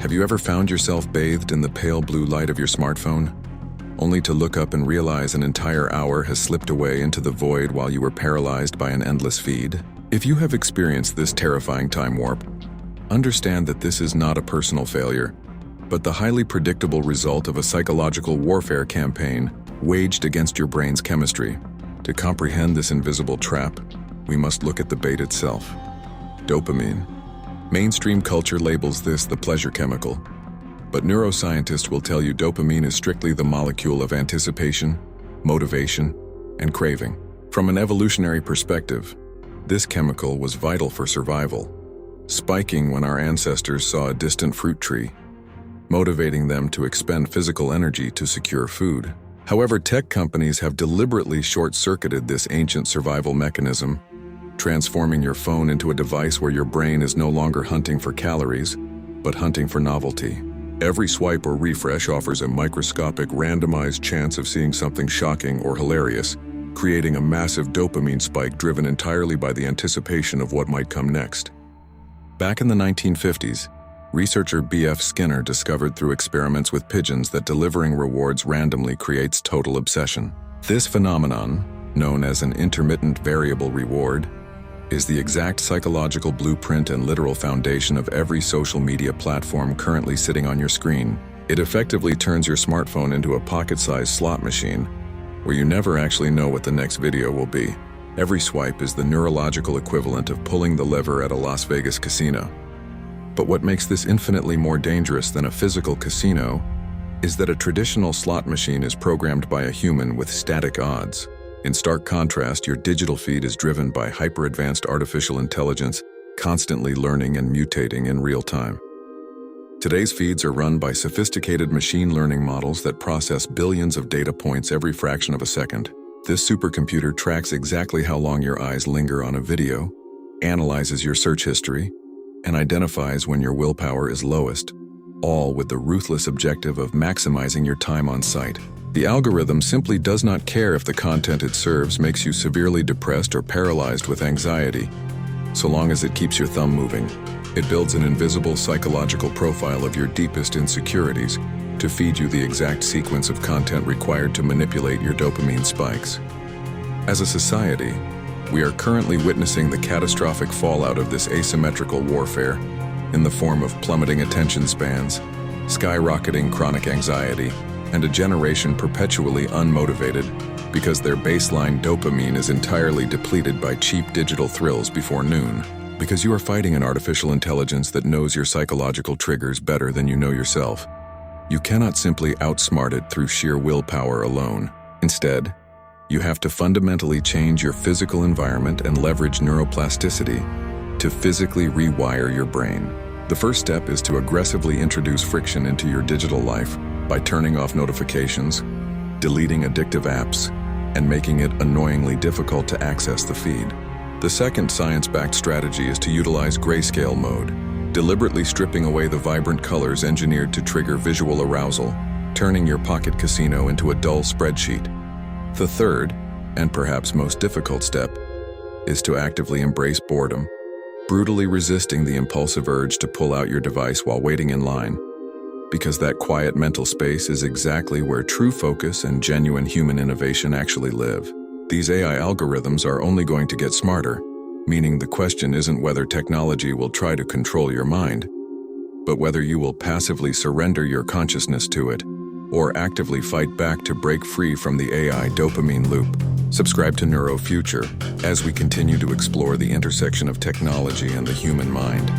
Have you ever found yourself bathed in the pale blue light of your smartphone, only to look up and realize an entire hour has slipped away into the void while you were paralyzed by an endless feed? If you have experienced this terrifying time warp, understand that this is not a personal failure, but the highly predictable result of a psychological warfare campaign waged against your brain's chemistry. To comprehend this invisible trap, we must look at the bait itself. Dopamine. Mainstream culture labels this the pleasure chemical, but neuroscientists will tell you dopamine is strictly the molecule of anticipation, motivation, and craving. From an evolutionary perspective, this chemical was vital for survival, spiking when our ancestors saw a distant fruit tree, motivating them to expend physical energy to secure food. However, tech companies have deliberately short-circuited this ancient survival mechanism, transforming your phone into a device where your brain is no longer hunting for calories, but hunting for novelty. Every swipe or refresh offers a microscopic, randomized chance of seeing something shocking or hilarious, creating a massive dopamine spike driven entirely by the anticipation of what might come next. Back in the 1950s, researcher B.F. Skinner discovered through experiments with pigeons that delivering rewards randomly creates total obsession. This phenomenon, known as an intermittent variable reward, is the exact psychological blueprint and literal foundation of every social media platform currently sitting on your screen. It effectively turns your smartphone into a pocket-sized slot machine, where you never actually know what the next video will be. Every swipe is the neurological equivalent of pulling the lever at a Las Vegas casino. But what makes this infinitely more dangerous than a physical casino is that a traditional slot machine is programmed by a human with static odds. In stark contrast, your digital feed is driven by hyper-advanced artificial intelligence, constantly learning and mutating in real time. Today's feeds are run by sophisticated machine learning models that process billions of data points every fraction of a second. This supercomputer tracks exactly how long your eyes linger on a video, analyzes your search history, and identifies when your willpower is lowest, all with the ruthless objective of maximizing your time on site. The algorithm simply does not care if the content it serves makes you severely depressed or paralyzed with anxiety, so long as it keeps your thumb moving. It builds an invisible psychological profile of your deepest insecurities to feed you the exact sequence of content required to manipulate your dopamine spikes. As a society, we are currently witnessing the catastrophic fallout of this asymmetrical warfare in the form of plummeting attention spans, skyrocketing chronic anxiety, and a generation perpetually unmotivated because their baseline dopamine is entirely depleted by cheap digital thrills before noon. Because you are fighting an artificial intelligence that knows your psychological triggers better than you know yourself, you cannot simply outsmart it through sheer willpower alone. Instead, you have to fundamentally change your physical environment and leverage neuroplasticity to physically rewire your brain. The first step is to aggressively introduce friction into your digital life by turning off notifications, deleting addictive apps, and making it annoyingly difficult to access the feed. The second science-backed strategy is to utilize grayscale mode, deliberately stripping away the vibrant colors engineered to trigger visual arousal, turning your pocket casino into a dull spreadsheet. The third, and perhaps most difficult step, is to actively embrace boredom, brutally resisting the impulsive urge to pull out your device while waiting in line, because that quiet mental space is exactly where true focus and genuine human innovation actually live. These AI algorithms are only going to get smarter, meaning the question isn't whether technology will try to control your mind, but whether you will passively surrender your consciousness to it, or actively fight back to break free from the AI dopamine loop. Subscribe to Neuro Future as we continue to explore the intersection of technology and the human mind.